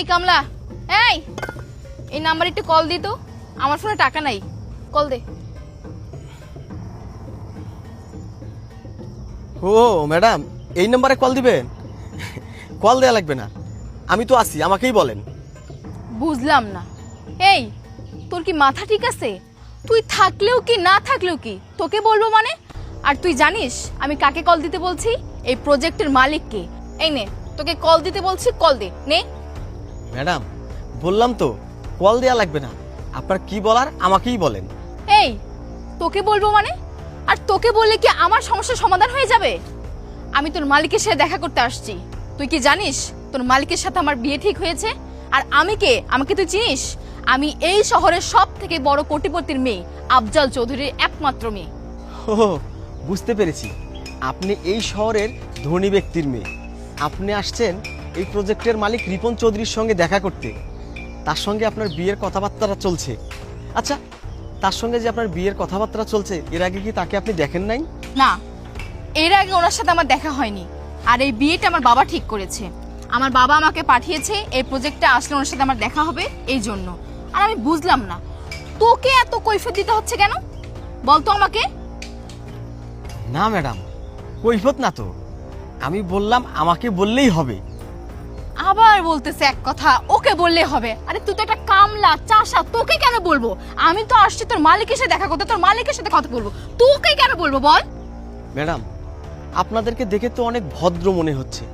এই কামলা, এই এই নাম্বারে একটু কল দি তো, আমার ফোনে টাকা নাই, কল দে। ও ম্যাডাম, এই নাম্বারে কল দিবেন? কল দেয়া লাগবে না, আমি তো আছি, আমাকেই বলেন। বুঝলাম না, এই তোর কি মাথা ঠিক আছে? তুই থাকলেও কি না থাকলেও কি তোকে বলবো মানে? আর তুই জানিস আমি কাকে কল দিতে বলছি? এই প্রজেক্টের মালিককে। এই নে, তোকে কল দিতে বলছি, কল দে নে। ম্যাডাম বললাম তো কল দেয়া লাগবে না, আপনার কি বলার আমাকেই বলেন। এই তোকে বলবো মানে? আর তোকে বললে কি আমার সমস্যার সমাধান হয়ে যাবে? আমি তোর মালিকের সাথে দেখা করতে আসছি। তুই কি জানিস তোর মালিকের সাথে আমার বিয়ে ঠিক হয়েছে? আর আমি কে? আমাকে তুই চিনিস? আমি এই শহরের সব থেকে বড় কোটিপতির মেয়ে, আফজাল চৌধুরীর একমাত্র মেয়ে। ও বুঝতে পেরেছি, আপনি এই শহরের ধনী ব্যক্তির মেয়ে। আপনি আসছেন এই প্রজেক্টের মালিক রিপন চৌধুরীর সঙ্গে দেখা করতে। তার সঙ্গে আপনার বিয়ের কথাবার্তা চলছে। আচ্ছা, তার সঙ্গে যে আপনার বিয়ের কথাবার্তা চলছে, এর আগে কি তাকে আপনি দেখেন নাই? না, এর আগে ওনার সাথে আমার দেখা হয়নি। আর এই বিয়েটা আমার বাবা ঠিক করেছে। আমার বাবা আমাকে পাঠিয়েছে এই প্রজেক্টে আসলে ওনার সাথে আমার দেখা হবে এই জন্য। আর আমি বুঝলাম না তোকে এত কৈফিয়ত দিতে হচ্ছে কেন, বলতো আমাকে। না ম্যাডাম, কৈফিয়ত না তো, আমি বললাম আমাকে বললেই হবে। আবার বলতেছে এক কথা, ওকে বললে হবে। আরে তুই তো একটা কামলা চাষা, তোকে কেন বলবো? আমি তো আসছি তোর মালিকের সাথে দেখা করতে, তোর মালিকের সাথে কথা বলবো, তোকে কেন বলবো বল? ম্যাডাম আপনাদেরকে দেখে তো অনেক ভদ্র মনে হচ্ছে,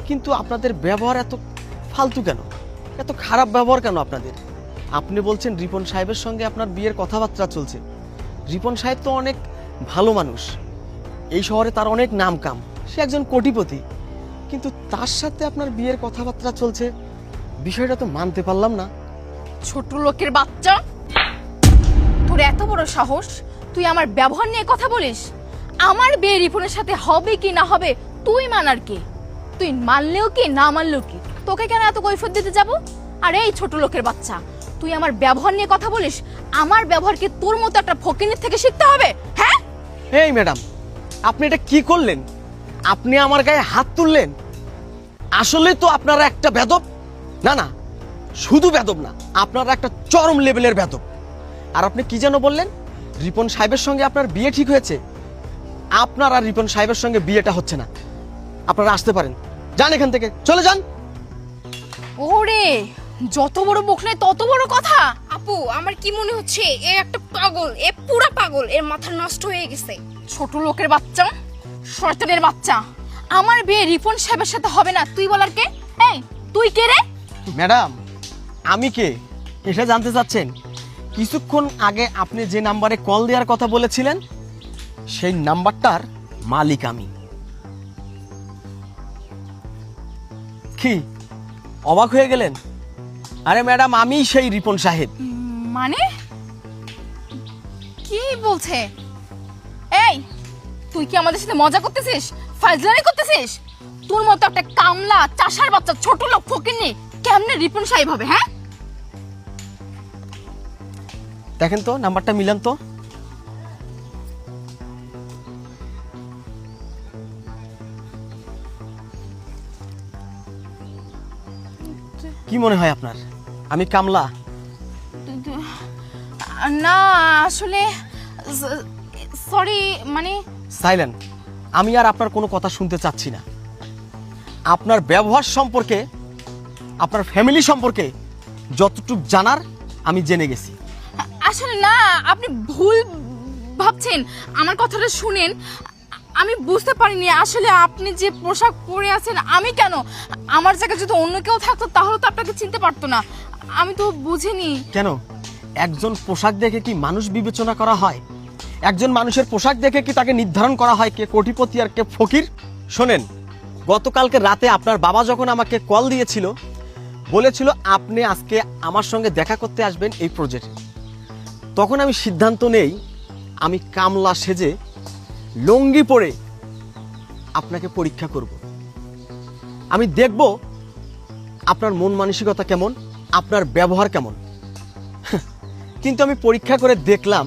কিন্তু আপনাদের ব্যবহার এত ফালতু কেন? এত খারাপ ব্যবহার কেন আপনাদের? আপনি বলছেন রিপন সাহেবের সঙ্গে আপনার বিয়ের কথাবার্তা চলছে। রিপন সাহেব তো অনেক ভালো মানুষ, এই শহরে তার অনেক নাম কাম, সে একজন কোটিপতি, কিন্তু তার সাথে আপনার বিয়ের কথাবার্তা চলছে, বিষয়টা তো মানতে পারলাম না। ছোট লোকের বাচ্চা, তোর এত বড় সাহস, তুই আমার ব্যবহার নিয়ে কথা বলিস? আমার বিয়ে রিপনের সাথে হবে কি না হবে তুই মানার কে? তুই মানলেও কি না মানলেও কি, তোকে কেন এত কৈফিয়ত দিতে যাব? আর এই ছোট লোকের বাচ্চা, তুই আমার ব্যবহার নিয়ে কথা বলিস? আমার ব্যবহারকে তোর মতো একটা ফকিনীর থেকে শিখতে হবে? হ্যাঁ এই ম্যাডাম, আপনি এটা কি করলেন? আপনি আমার গায়ে হাত তুললেন। আসলে তো আপনারা একটা বেদব। না না, শুধু বেদব না, আপনারা একটা চরম লেভেলের বেদব। আর আপনি কি যেন বললেন, রিপন সাহেবের সঙ্গে আপনার বিয়ে ঠিক হয়েছে? আপনার আর রিপন সাহেবের সঙ্গে বিয়েটা হচ্ছে না। আপনারা আসতে পারেন, যান এখান থেকে, চলে যান। ওরে, যত বড় মুখ নেই তত বড় কথা। আপু, আমার কি মনে হচ্ছে এ একটা পাগল, এ পুরা পাগল, এর মাথা নষ্ট হয়ে গেছে। ছোট লোকের বাচ্চা, শয়তানের বাচ্চা, আমার বিয়ে রিপন সাহেবের সাথে হবে না, তুই বলার কে? এই তুই কে রে? ম্যাডাম আমি কে এটা জানতে চাচ্ছেন? কিছুক্ষণ আগে আপনি যে নাম্বারে কল দেওয়ার কথা বলেছিলেন, সেই নাম্বারটার মালিক আমি। কি অবাক হয়ে গেলেন? আরে ম্যাডাম, আমি সেই রিপন সাহেব। মানে কি বলছে? এই তুই কি আমাদের সাথে মজা করতেছিস, ফাজলামি করতেছিস? তোর মতো একটা কামলা চাষার বাচ্চা ছোট লোক ফকিন্নি কেমনে রিপন সাহেব হবে? হ্যাঁ দেখেন তো নাম্বারটা মিলান তো। কি মনে হয় আপনার আমি কামলা? না আসলে সরি, মানে সাইলেন্ট। আমি আর আপনার কোনো কথা শুনতে চাচ্ছি না। আপনার ব্যবহার সম্পর্কে, আপনার ফ্যামিলি সম্পর্কে যতটুকু জানার আমি জেনে গেছি। আসলে না, আপনি ভুল ভাবছেন, আমার কথাটা শুনেন। আমি বুঝতে পারিনি আসলে আপনি যে পোশাক পরে আছেন, আমি কেন, আমার জায়গায় যদি অন্য কেউ থাকতো তাহলে তো আপনাকে চিনতে পারতো না। আমি তো বুঝিনি। কেন একজন পোশাক দেখে কি মানুষ বিবেচনা করা হয়? একজন মানুষের পোশাক দেখে কি তাকে নির্ধারণ করা হয় কে কোটিপতি আর কে ফকির? শোনেন, গতকালকে রাতে আপনার বাবা যখন আমাকে কল দিয়েছিল, বলেছিল আপনি আজকে আমার সঙ্গে দেখা করতে আসবেন এই প্রজেক্টে, তখন আমি সিদ্ধান্ত নেই আমি কামলা সেজে লুঙ্গি পরে আপনাকে পরীক্ষা করব। আমি দেখব আপনার মন মানসিকতা কেমন, আপনার ব্যবহার কেমন। কিন্তু আমি পরীক্ষা করে দেখলাম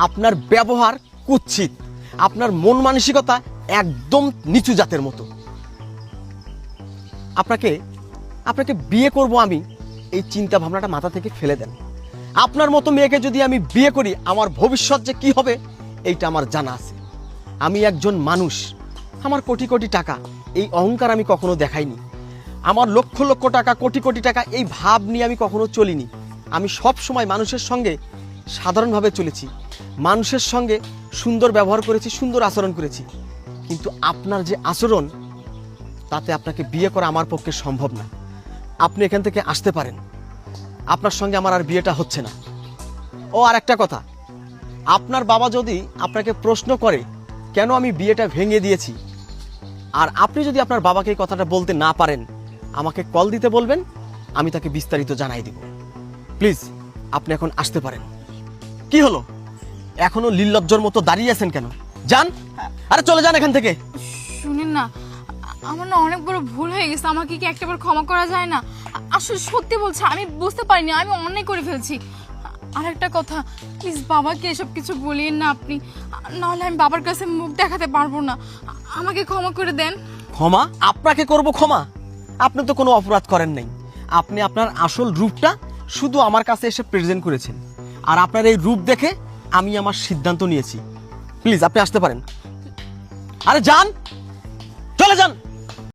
আপনার ব্যবহার কুৎসিত, আপনার মন মানসিকতা একদম নিচু জাতের মতো। আপনাকে বিয়ে করব আমি, এই চিন্তা ভাবনাটা মাথা থেকে ফেলে দেন। আপনার মতো মেয়েকে যদি আমি বিয়ে করি আমার ভবিষ্যৎ যে কি হবে এইটা আমার জানা আছে। আমি একজন মানুষ, আমার কোটি কোটি টাকা, এই অহংকার আমি কখনো দেখাইনি। আমার লক্ষ লক্ষ টাকা, কোটি কোটি টাকা, এই ভাব নিয়ে আমি কখনো চলিনি। আমি সব সময় মানুষের সঙ্গে সাধারণভাবে চলেছি, মানুষের সঙ্গে সুন্দর ব্যবহার করেছি, সুন্দর আচরণ করেছি। কিন্তু আপনার যে আচরণ, তাতে আপনাকে বিয়ে করা আমার পক্ষে সম্ভব না। আপনি এখান থেকে আসতে পারেন, আপনার সঙ্গে আমার আর বিয়েটা হচ্ছে না। ও আর একটা কথা, আপনার বাবা যদি আপনাকে প্রশ্ন করে কেন আমি বিয়েটা ভেঙে দিয়েছি, আর আপনি যদি আপনার বাবাকে এই কথাটা বলতে না পারেন, আমাকে কল দিতে বলবেন, আমি তাকে বিস্তারিত জানাই দিব। প্লিজ আপনি এখন আসতে পারেন। কি হলো, এখনো নির্লজ্জর মতো দাঁড়িয়ে আছেন কেন? যান, আরে চলে যান এখান থেকে। শুনেন না, আমার না অনেক বড় ভুল হয়ে গেছে, আমাকে কি একটাবার ক্ষমা করা যায় না? আসলে সত্যি বলছি, আমি বুঝতে পারিনি, আমি অন্যায় করে ফেলছি। আর একটা কথা, প্লিজ বাবাকে এসব কিছু বলিয়েন না আপনি, নাহলে আমি বাবার কাছে মুখ দেখাতে পারবো না। আমাকে ক্ষমা করে দেন। ক্ষমা? আপনাকে করব ক্ষমা? আপনি তো কোনো অপরাধ করেন নাই। আপনি আপনার আসল রূপটা শুধু আমার কাছে এসে প্রেজেন্ট করেছেন, আর আপনার এই রূপ দেখে আমি আমার সিদ্ধান্ত নিয়েছি। প্লিজ আপনি আসতে পারেন। আরে যান, চলে যান।